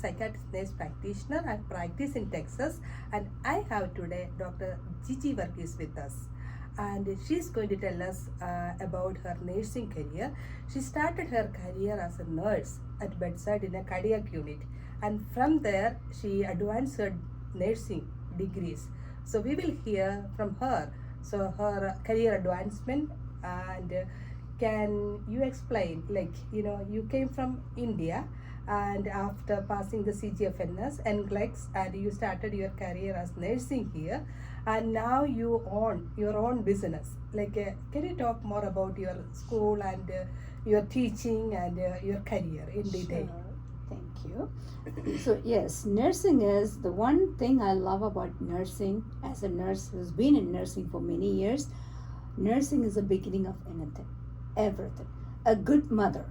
psychiatrist nurse practitioner. I practice in Texas, and I have today Dr. Jiji Varughese with us. And she's going to tell us about her nursing career. She started her career as a nurse at bedside in a cardiac unit, and from there she advanced her nursing degrees. So we will hear from her. So her career advancement, and can you explain, like, you came from India, and after passing the CGFNS and NCLEX, and you started your career as nursing here, and now you own your own business. Like, can you talk more about your school and your teaching and your career in detail? Sure. Thank you. So yes, nursing is the one thing I love about nursing. As a nurse who's been in nursing for many years, nursing is the beginning of anything, everything. A good mother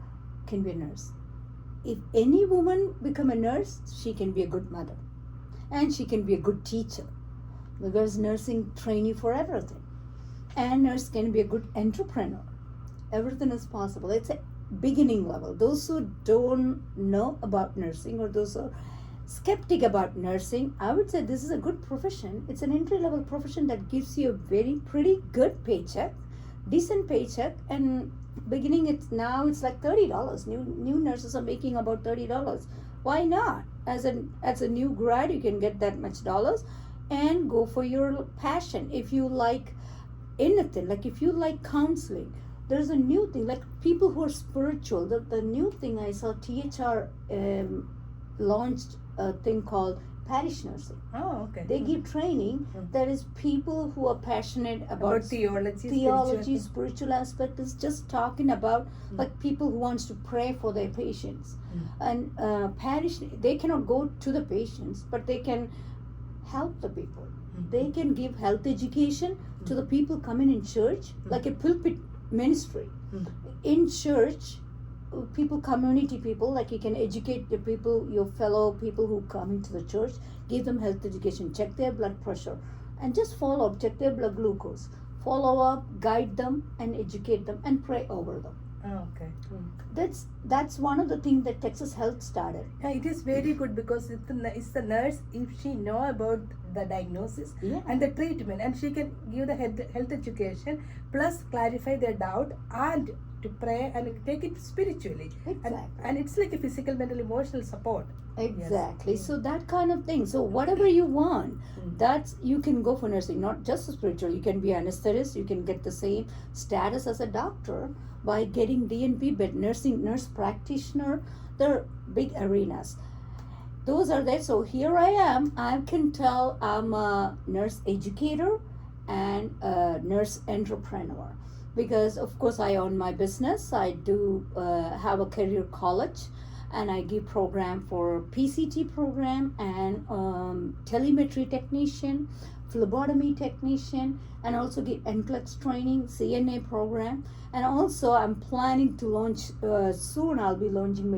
can be a nurse. If any woman become a nurse, she can be a good mother, and she can be a good teacher, because nursing train you for everything. And nurse can be a good entrepreneur. Everything is possible. It's a beginning level. Those who don't know about nursing, or those who are skeptic about nursing, I would say this is a good profession. It's an entry level profession that gives you a pretty good paycheck, decent paycheck, and beginning it's like $30. New nurses are making about $30. Why not? As a new grad, you can get that much dollars and go for your passion. If you like anything, like if you like counseling, there's a new thing, like people who are spiritual. The new thing I saw, THR launched a thing called parish nursing. Oh, okay. They give training. There is people who are passionate about theology, spiritual aspect. Is just talking about like people who wants to pray for their patients. And parish, they cannot go to the patients, but they can help the people. They can give health education to the people coming in church, like a pulpit ministry. In church, community people, like you can educate the people, your fellow people who come into the church, give them health education, check their blood pressure, and just follow up, check their blood glucose, follow up, guide them, and educate them, and pray over them. Oh, okay. That's one of the things that Texas Health started. Yeah, it is very good, because it's the nurse, if she know about the diagnosis and the treatment, and she can give the health education, plus clarify their doubt, and to pray and take it spiritually. Exactly. And it's like a physical, mental, emotional support. Exactly. Yes. So that kind of thing. So whatever you want, that's, you can go for nursing, not just spiritual. You can be anesthetist. You can get the same status as a doctor by getting DNP, but nurse practitioner. They're big arenas. Those are there. So here I am. I can tell I'm a nurse educator and a nurse entrepreneur, because of course I own my business. I do have a career college, and I give program for PCT program and telemetry technician, phlebotomy technician, and also give NCLEX training, CNA program. And also I'm planning to launch soon. I'll be launching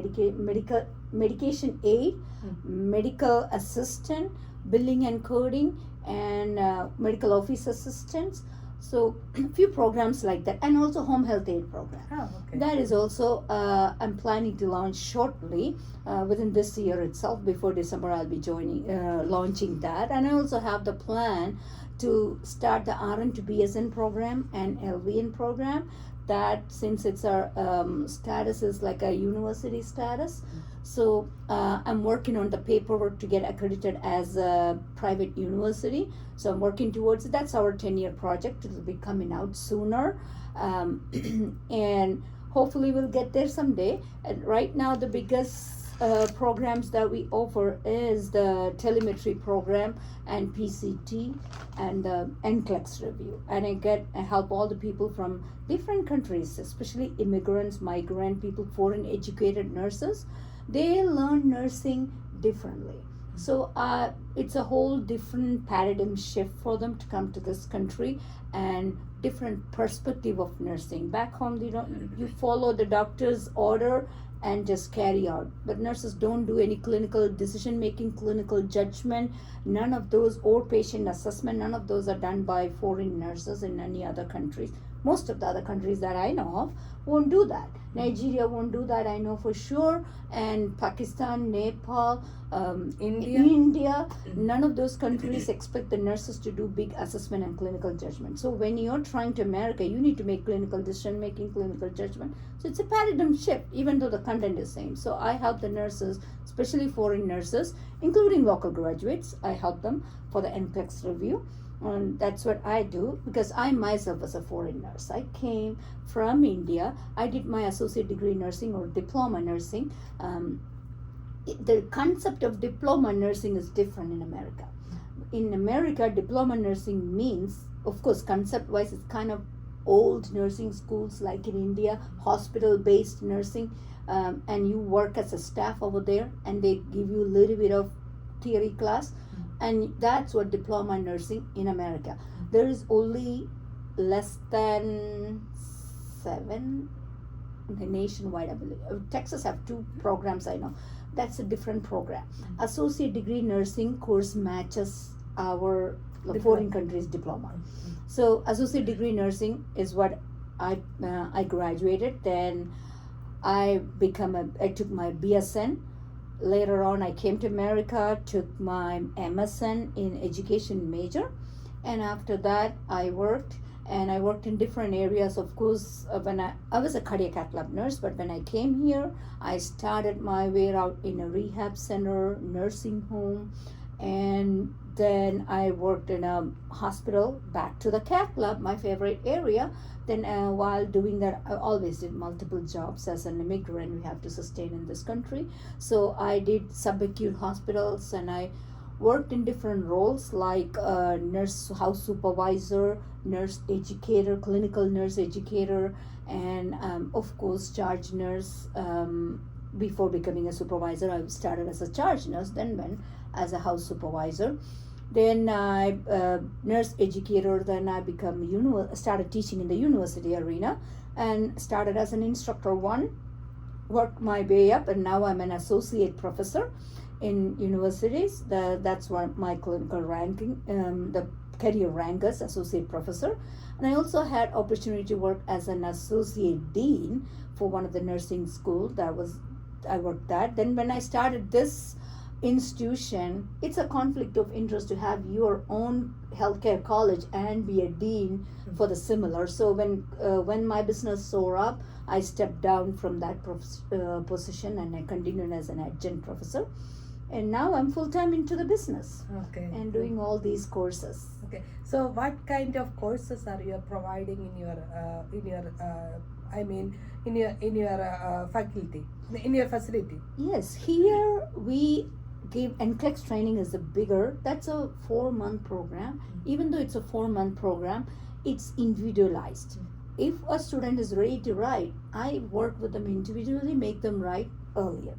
medication aid, medical assistant, billing and coding, and medical office assistants. So a few programs like that, and also home health aid program. Oh, okay. That is also I'm planning to launch shortly within this year itself. Before December, I'll be launching that, and I also have the plan to start the RN to BSN program and LVN program. That, since it's our status is like a university status, so I'm working on the paperwork to get accredited as a private university. So I'm working towards it. That's our 10-year project. It'll be coming out sooner, and hopefully we'll get there someday. And right now the biggest programs that we offer is the telemetry program and PCT and the NCLEX review. And I help all the people from different countries, especially immigrants, migrant people, foreign educated nurses. They learn nursing differently. So it's a whole different paradigm shift for them to come to this country, and different perspective of nursing. Back home, you follow the doctor's order and just carry out. But nurses don't do any clinical decision making, clinical judgment, none of those, or patient assessment, none of those are done by foreign nurses in any other countries. Most of the other countries that I know of won't do that. Nigeria won't do that, I know for sure. And Pakistan, Nepal, India. none of those countries expect the nurses to do big assessment and clinical judgment. So when you're trying to America, you need to make clinical decision making, clinical judgment. So it's a paradigm shift, even though the content is same. So I help the nurses, especially foreign nurses, including local graduates. I help them for the NCLEX review. And that's what I do, because I myself was a foreign nurse. I came from India. I did my associate degree nursing or diploma nursing. The concept of diploma nursing is different in America. In America, diploma nursing means, of course, concept wise, it's kind of old nursing schools like in India, hospital based nursing, and you work as a staff over there, and they give you a little bit of theory class, and that's what diploma nursing in America. There is only less than 7 nationwide, I believe. Texas have 2 programs, I know. That's a different program. Associate degree nursing course matches our foreign countries diploma. So associate degree nursing is what I graduated. Then I took my BSN. Later on, I came to America, took my MSN in education major, and after that, I worked in different areas. Of course, when I was a cardiac cath lab nurse, but when I came here, I started my way out in a rehab center, nursing home, and then I worked in a hospital, back to the cath lab, my favorite area. Then while doing that, I always did multiple jobs. As an immigrant, we have to sustain in this country. So I did subacute hospitals, and I worked in different roles like nurse house supervisor, nurse educator, clinical nurse educator, and of course charge nurse. Before becoming a supervisor, I started as a charge nurse, then went as a house supervisor. Then I nurse educator. Then I started teaching in the university arena, and started as an instructor 1, worked my way up, and now I'm an associate professor in universities. That's what my clinical ranking, the career rank as associate professor. And I also had opportunity to work as an associate dean for one of the nursing school. I worked that. Then when I started this institution, it's a conflict of interest to have your own healthcare college and be a dean for the similar. So when my business soared up, I stepped down from that position, and I continued as an adjunct professor. And now I'm full-time into the business. Okay. And doing all these courses. Okay. So what kind of courses are you providing in your faculty, in your facility? Yes, here we give NCLEX training is that's a 4-month program. Even though it's a 4-month program, it's individualized. If a student is ready to write, I work with them individually, make them write earlier.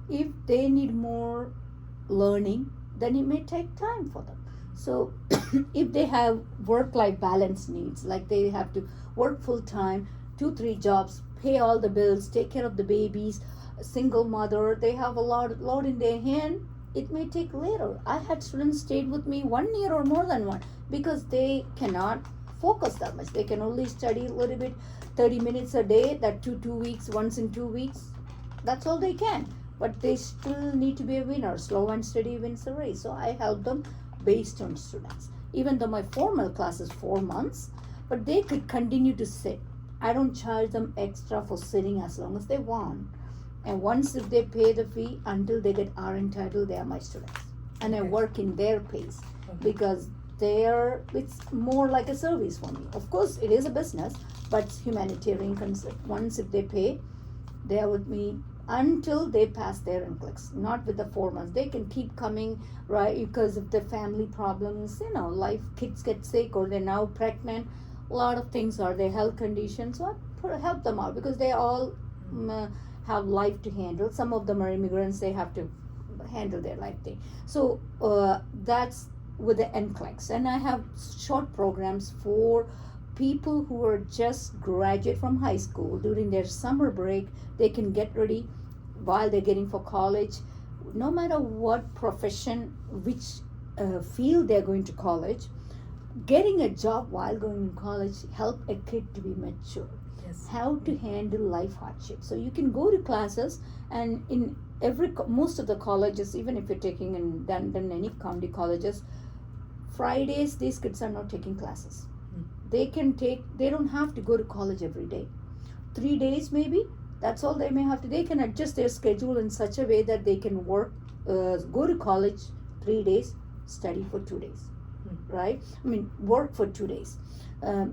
If they need more learning, then it may take time for them. So if they have work-life balance needs, like they have to work full-time, 2-3 jobs, pay all the bills, take care of the babies, a single mother, they have a lot in their hand, it may take later. I had students stayed with me 1 year or more than one, because they cannot focus that much. They can only study a little bit, 30 minutes a day, that 2 weeks, once in 2 weeks. That's all they can. But they still need to be a winner. Slow and steady wins the race. So I help them based on students. Even though my formal class is 4 months, but they could continue to sit. I don't charge them extra for sitting as long as they want. And once if they pay the fee, until they get RN title, they are my students. And I work in their pace, because it's more like a service for me. Of course, it is a business, but it's humanitarian concept. Once if they pay, they are with me until they pass their NCLEX, not with the 4 months. They can keep coming, right, because of the family problems, life, kids get sick, or they're now pregnant. A lot of things are their health conditions. So I help them out, because they all have life to handle. Some of them are immigrants, they have to handle their life thing. So that's with the NCLEX. And I have short programs for people who are just graduate from high school. During their summer break, they can get ready while they're getting for college. No matter what profession, which field they're going to college, getting a job while going to college help a kid to be mature. Yeah. Yes. how to handle life hardship. So you can go to classes, and in most of the colleges, even if you're taking in done any county colleges, Fridays these kids are not taking classes. They don't have to go to college every day. 3 days maybe, that's all they may have to. They can adjust their schedule in such a way that they can work, go to college 3 days, study for 2 days, right? I mean, work for 2 days.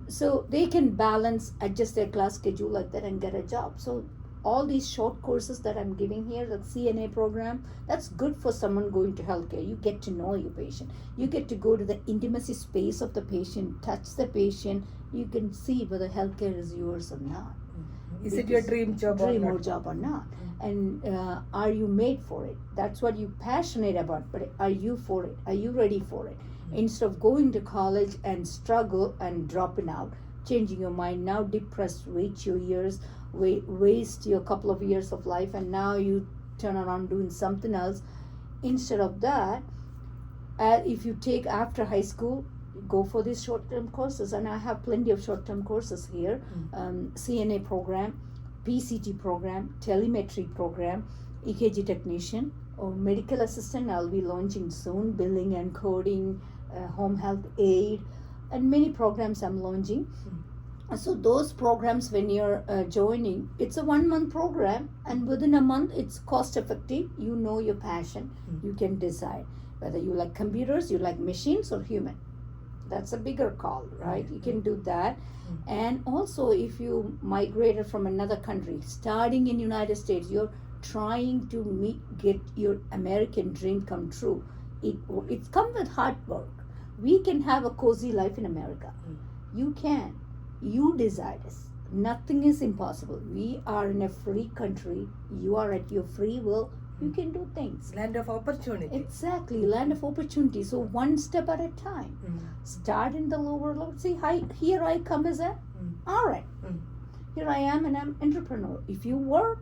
So they can balance, adjust their class schedule like that and get a job. So all these short courses that I'm giving here, the CNA program, that's good for someone going to healthcare. You get to know your patient. You get to go to the intimacy space of the patient, touch the patient. You can see whether healthcare is yours or not. Is it your dream job or not? And are you made for it? That's what you're passionate about, but are you for it? Are you ready for it? Instead of going to college and struggle and dropping out, changing your mind, now depressed, wait your years, waste your couple of years of life, and now you turn around doing something else. Instead of that, if you take after high school, go for these short-term courses, and I have plenty of short-term courses here. CNA program, PCT program, telemetry program, EKG technician, or medical assistant. I'll be launching soon, billing and coding, home health aid, and many programs I'm launching. So those programs, when you're joining, it's a 1 month program, and within a month it's cost effective. You know your passion. You can decide whether you like computers, you like machines, or human. That's a bigger call, right? You can do that. And also, if you migrated from another country, starting in United States, you're trying to get your American dream come true. It's come with hard work. We can have a cozy life in America. You can. You decide it. Nothing is impossible. We are in a free country. You are at your free will. You can do things. Land of opportunity. Exactly, land of opportunity. So one step at a time. Start in the lower level. See, here I come as all right. Here I am, and I'm entrepreneur. If you work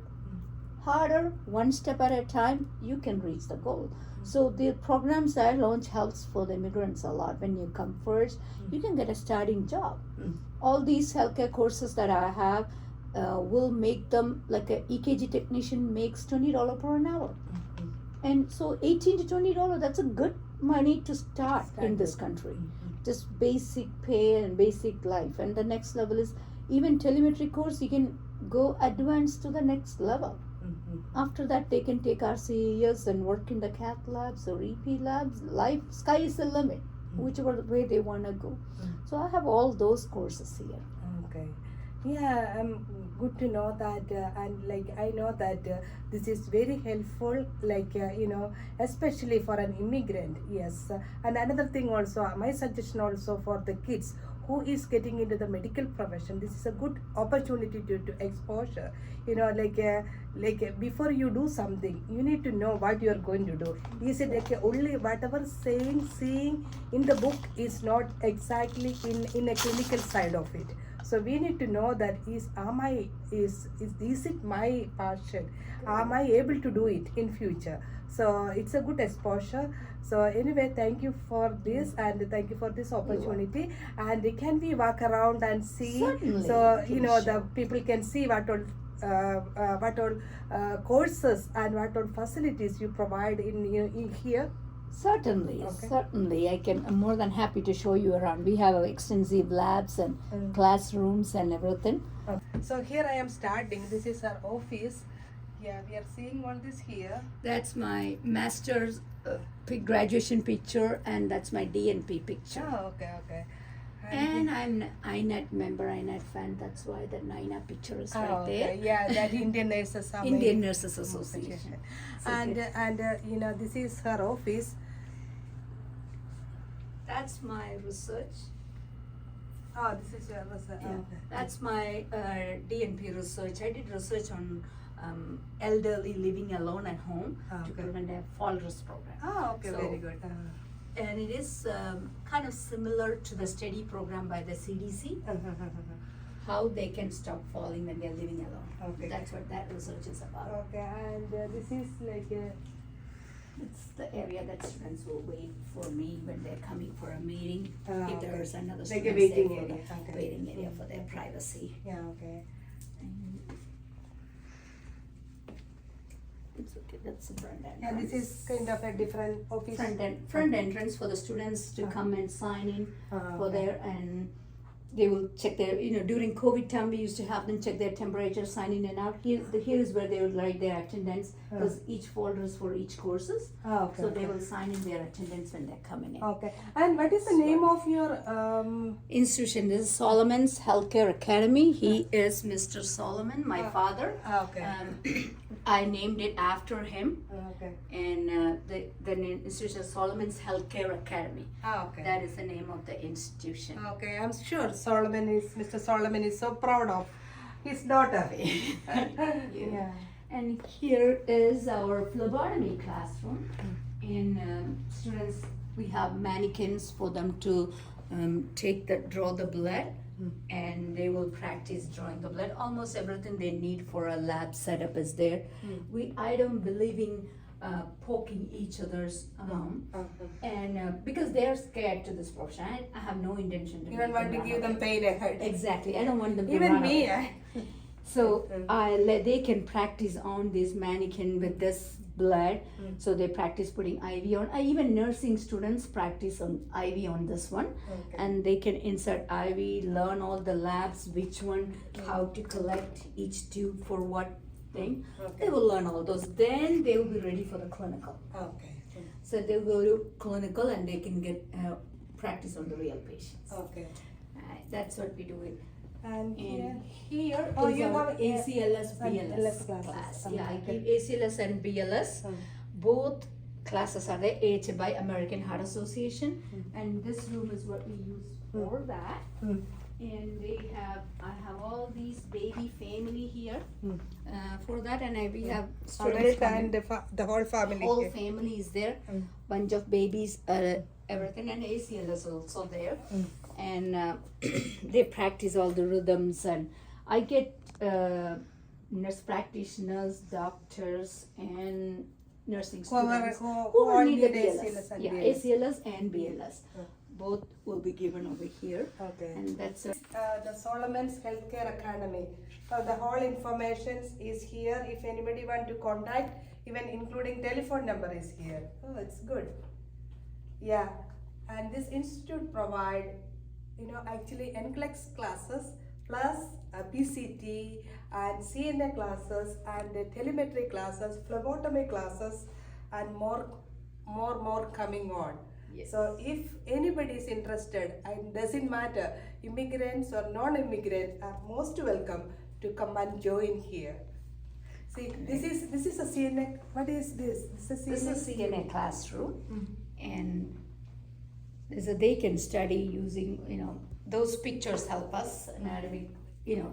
harder, one step at a time, you can reach the goal. So the programs that I launch helps for the immigrants a lot. When you come first, you can get a starting job. All these healthcare courses that I have will make them, like a EKG technician makes $20 per an hour. And so $18 to $20, that's a good money to start in this country. Just basic pay and basic life. And the next level is even telemetry course, you can go advanced to the next level. After that, they can take RCEs and work in the cath labs or EP labs. Life, sky is the limit, whichever way they want to go. So I have all those courses here. Okay. Yeah, good to know that, and like I know that this is very helpful, like especially for an immigrant. Yes, and another thing also, my suggestion also for the kids who is getting into the medical profession, this is a good opportunity to exposure. Before you do something, you need to know what you are going to do. Is it like only whatever seeing in the book is not exactly in a clinical side of it. So we need to know that is it my passion? Am I able to do it in future? So it's a good exposure. So anyway, thank you for this, and thank you for this opportunity. And can we walk around and see? Certainly. So the people can see what all courses and what all facilities you provide in here. Certainly, Okay. certainly. I'm more than happy to show you around. We have extensive labs and classrooms and everything. So here I am starting. This is our office. Yeah, we are seeing all this here. That's my master's graduation picture, and that's my DNP picture. Oh, okay. And I'm INET member, INET fan. That's why the Naina picture is right there. Yeah, that Indian Nurses Indian Nurses Association. And this is her office. That's my research. Oh, this is your research. Yeah. Okay. That's my DNP research. I did research on elderly living alone at home to Okay. prevent a fall risk program. Oh, okay, So, very good. And it is kind of similar to the study program by the CDC, how they can stop falling when they're living alone. Okay. That's what that research is about. Okay, and this is like It's the area that students will wait for me when they're coming for a meeting. If okay. there's another Like a student waiting there for area. the Okay. waiting area for their privacy. Yeah, okay. It's okay. That's the front entrance. And this is kind of a different office. Front entrance for the students to come and sign in for okay. there, and they will check their, during COVID time we used to have them check their temperature, sign in and out. Here is where they would write their attendance, because each folder is for each courses. Okay. So they will sign in their attendance when they're coming in. Okay. And what is the name of your Institution? This is Solomon's Healthcare Academy. He is Mr. Solomon, my father. Okay. I named it after him, Okay. and the name institution is Solomon's Healthcare Academy. Okay. That is the name of the institution. Okay, I'm sure Mr. Solomon is so proud of his daughter. Yeah. And here is our phlebotomy classroom. And students, we have mannequins for them to draw the blood, and they will practice drawing the blood. Almost everything they need for a lab setup is there. I don't believe in poking each other's arm, and because they are scared to this profession. I have no intention to. You don't want to give them pain and hurt. Exactly, I don't want them to Even run me. away. So they can practice on this mannequin with this blood. So they practice putting IV on. Even nursing students practice on IV on this one, and they can insert IV, learn all the labs, which one, how to collect each tube for what thing. They will learn all those. Then they will be ready for the clinical. Okay. So they will go to clinical and they can get practice on the real patients. Okay. That's what we do it. And And here, is you our have ACLS, BLS LS class. classes. Yeah, I give ACLS and BLS. Both classes are there, AHA by American Heart Association. And this room is what we use for that. And I have all these baby family here for that, and we have students and the whole family. whole family is there, bunch of babies, everything, and ACL is also there, and they practice all the rhythms, and I get nurse practitioners, doctors, and nursing students who who all need the need BLS. ACLS and Yeah, BLS. ACLS and BLS. Both will be given over here, Okay. and that's it. The Solomon's Healthcare Academy. So the whole information is here. If anybody want to contact, even including telephone number is here. Oh, it's good. Yeah. And this institute provide, actually NCLEX classes plus PCT and CNA classes and telemetry classes, phlebotomy classes, and more coming on. Yes. So if anybody is interested, and doesn't matter, immigrants or non-immigrants are most welcome to come and join here. See, this is a CNA. What is this? This This is CNA classroom, and they can study using, those pictures help us, and we,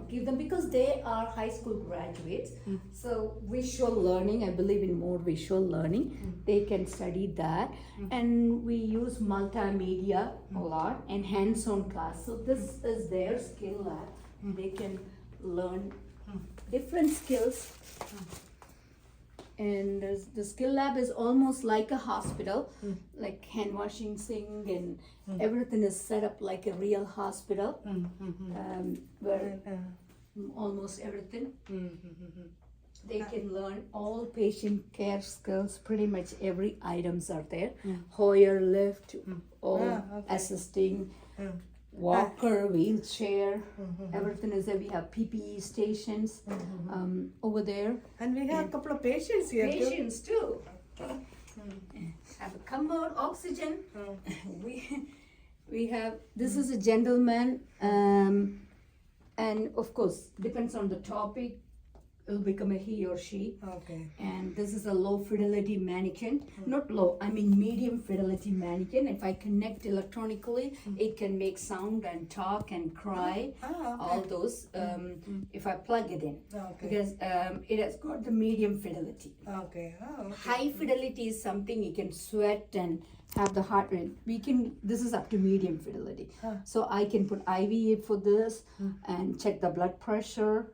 give them, because they are high school graduates. So visual learning, I believe in more visual learning. They can study that, and we use multimedia a lot and hands-on class. So this is their skill lab. They can learn different skills. And the skill lab is almost like a hospital, like hand washing, sink, and everything is set up like a real hospital, where almost everything. They can learn all patient care skills. Pretty much every items are there. Hoyer lift, all assisting. Walker, wheelchair, everything is there. We have PPE stations over there. And we have a couple of patients here Patients too. Have a cupboard, oxygen. We have, this is a gentleman, and of course, depends on the topic, it'll become a he or she. Okay. And this is a low fidelity mannequin. Not low, I mean medium fidelity mannequin. If I connect electronically, it can make sound and talk and cry, all those, if I plug it in. Okay. Because it has got the medium fidelity. Okay. Oh, okay. High fidelity is something you can sweat and have the heart rate. This is up to medium fidelity. So I can put IV for this and check the blood pressure.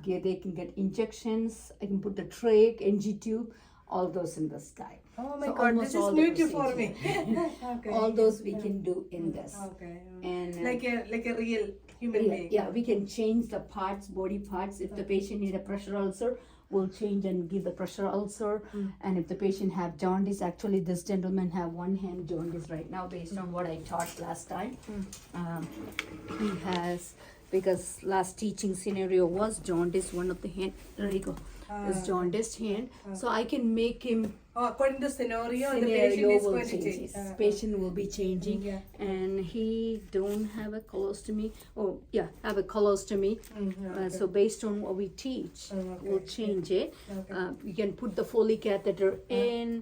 They can get injections. I can put the trach, NG tube, all those in this guy. Oh my So God, almost this is all the new for me. procedure. Okay. All those we can do in this. Okay. And Like a real human being. Yeah, we can change the parts, body parts. If the patient need a pressure ulcer, we'll change and give the pressure ulcer. And if the patient have jaundice, actually this gentleman have one hand jaundice right now based on what I taught last time. He has, because last teaching scenario was jaundice, one of the hand, there you go, is jaundice hand. So I can make him, According to scenario, the patient is going to change. His patient will be changing, Yeah. and he don't have a colostomy. Oh yeah, have a colostomy. Okay. So based on what we teach, we'll change it. Okay. You can put the Foley catheter in.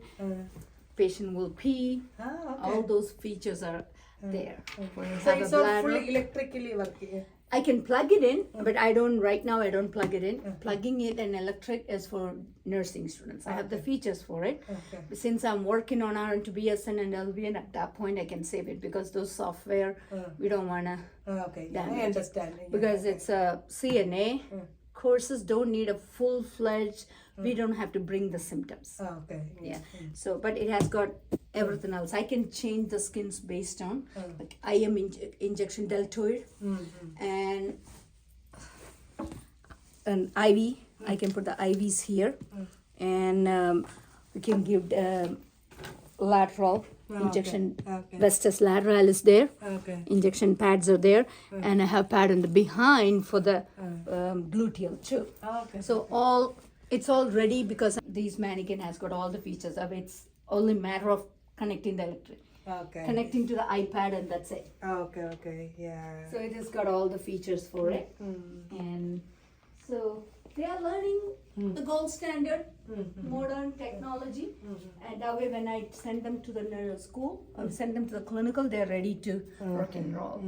Patient will pee. Okay. All those features are there. So Have a it's all bladder. fully electrically working. I can plug it in, but I don't right now. I don't plug it in. Plugging it in electric is for nursing students. I have the features for it. Okay. Since I'm working on RN to BSN and LVN, at that point I can save it because those software we don't wanna Okay, yeah, I damage it. understand. Yeah. Because it's a CNA courses don't need a full-fledged. We don't have to bring the symptoms. Okay. Yeah. So, but it has got everything else. I can change the skins based on like IM injection deltoid and an IV. I can put the IVs here, and we can give lateral injection. Okay. Vestus lateral is there. Okay. Injection pads are there, and I have pad in the behind for the gluteal too. Okay. So it's all ready because these mannequin has got all the features of it. It's only matter of connecting the electric, Okay. connecting to the iPad, and that's it. Okay. Yeah. So it has got all the features for it, and so they are learning the gold standard, modern technology, and that way when I send them to the school or send them to the clinical, they're ready to rock and roll,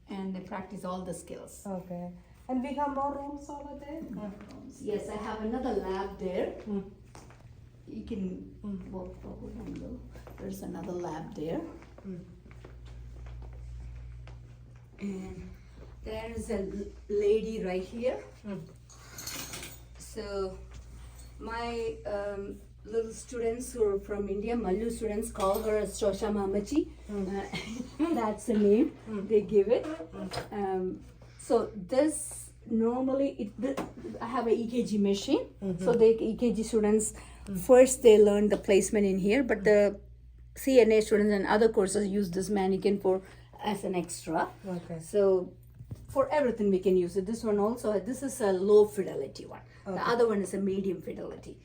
and they practice all the skills. Okay. And we have more rooms over there? Yes, I have another lab there. You can walk over and go. There's another lab there. And there is a lady right here. So my little students who are from India, Mallu students, call her as Shosha Mamachi. That's the name they give it. So this normally, I have a EKG machine. So the EKG students, first they learn the placement in here, but the CNA students and other courses use this mannequin as an extra. Okay. So for everything we can use it. This one also, this is a low fidelity one. The other one is a medium fidelity.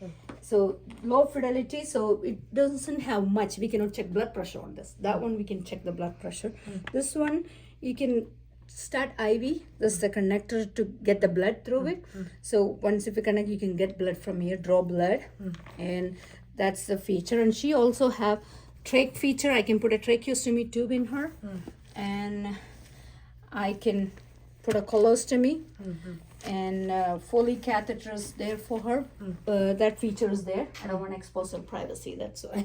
So low fidelity, so it doesn't have much. We cannot check blood pressure on this. That one we can check the blood pressure. This one you can start IV. This is the connector to get the blood through it. So once if you connect, you can get blood from here, draw blood, and that's the feature. And she also have trach feature. I can put a tracheostomy tube in her, and I can put a colostomy, and Foley catheters there for her. That feature is there. I don't want to expose her privacy, that's why.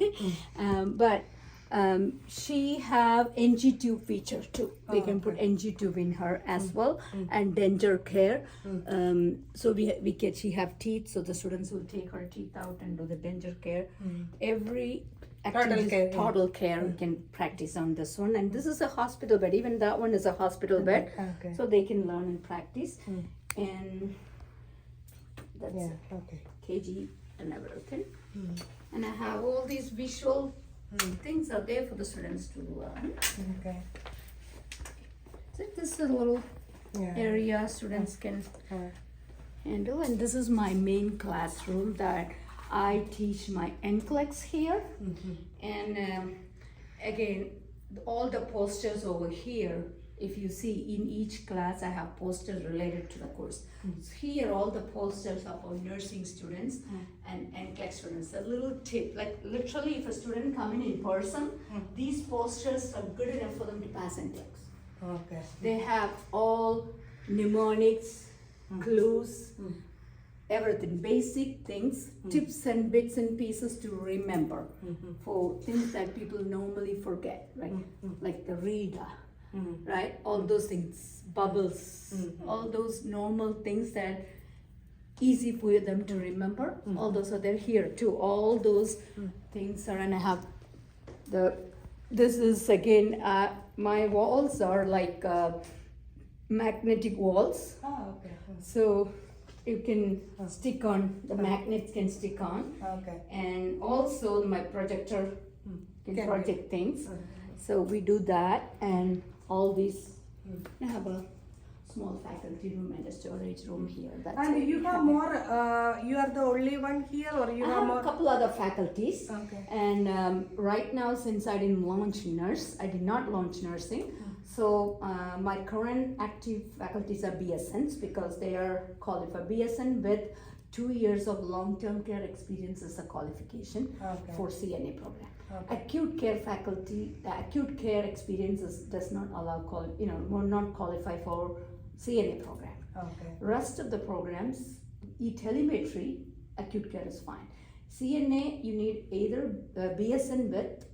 But she have NG tube feature too. We can put NG tube in her as well, and denture care. So she have teeth, so the students will take her teeth out and do the denture care. Every total care we can practice on this one, and this is a hospital bed. Even that one is a hospital bed, so they can learn and practice. And that's KG and everything. And I have all these visual things are there for the students to learn. Okay. So this is a little area students can handle, and this is my main classroom that I teach my NCLEX here. And again, all the posters over here, if you see in each class, I have posters related to the course. So here, all the posters are for nursing students and NCLEX students. A little tip, like literally if a student come in person, these posters are good enough for them to pass NCLEX. Okay. They have all mnemonics, clues, everything, basic things, tips and bits and pieces to remember for things that people normally forget, right? Like the reader, right? All those things, bubbles, all those normal things that easy for them to remember. All those are there here too. All those things are, and I have this is again, my walls are like magnetic walls. Ah, okay. So you can stick on, the magnets can stick on. Okay. And also my projector can Can project things. So we do that, and all these. I have a small faculty room and a storage room here. That's And what you we have more, you are the only one here, or you I have have more? a couple other faculties. Okay. And right now, since I didn't launch nurse, I did not launch nursing. So my current active faculties are BSNs because they are qualified. BSN with 2 years of long-term care experience as a qualification Okay. for CNA program. Okay. Acute care faculty, acute care experiences does not allow, will not qualify for CNA program. Okay. Rest of the programs, e-telemetry, acute care is fine. CNA, you need either BSN with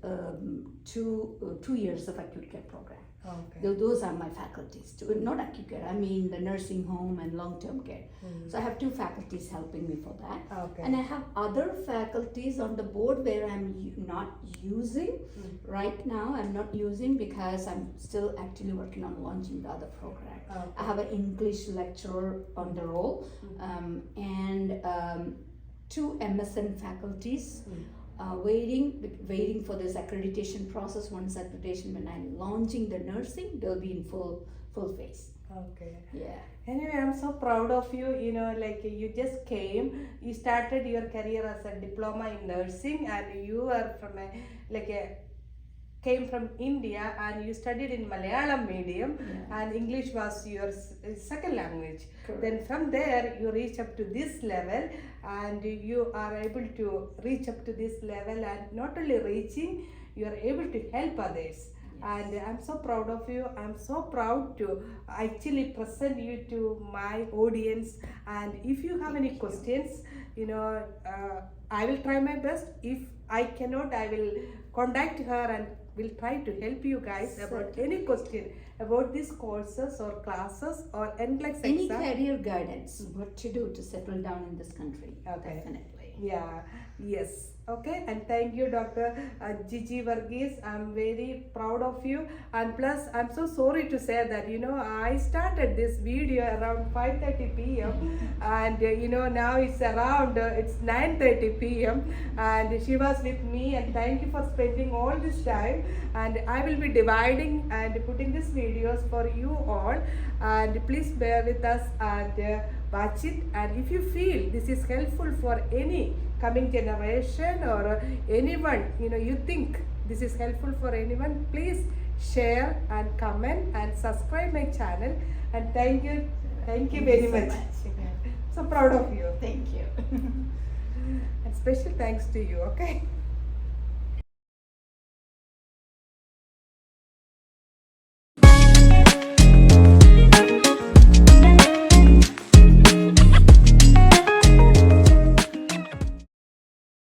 2 years of acute care program. Okay. Those are my faculties. Not acute care, I mean the nursing home and long-term care. So I have 2 faculties helping me for that. Okay. And I have other faculties on the board where I'm not using. Right now I'm not using because I'm still actually working on launching the other program. Okay. I have an English lecturer on the roll, and 2 MSN faculties waiting for this accreditation process. Once accreditation, when I'm launching the nursing, they'll be in full phase. Okay. Yeah. Anyway, I'm so proud of you. You know, like you just came, you started your career as a diploma in nursing, and you are from came from India, and you studied in Malayalam medium, and English was your second language. Correct. Then from there you reach up to this level, and you are able to reach up to this level, and not only reaching, you are able to help others. And I'm so proud of you. I'm so proud to actually present you to my audience. And if you have any questions, I will try my best. If I cannot, I will contact her and will try to help you guys about any question about these courses or classes or NCLEX Any exam. career guidance, what to do to settle down in this country. Okay. Definitely. Yeah, yes. Okay, and thank you, Dr. Jiji Varughese. I'm very proud of you. And plus, I'm so sorry to say that, I started this video around 5:30 p.m. and, now it's around, it's 9:30 p.m. and she was with me, and thank you for spending all this time. And I will be dividing and putting these videos for you all. And please bear with us and watch it. And if you feel this is helpful for any coming generation or anyone, you think this is helpful for anyone, please share and comment and subscribe my channel. And thank you very so much. So proud of you. Thank you. And special thanks to you. Okay.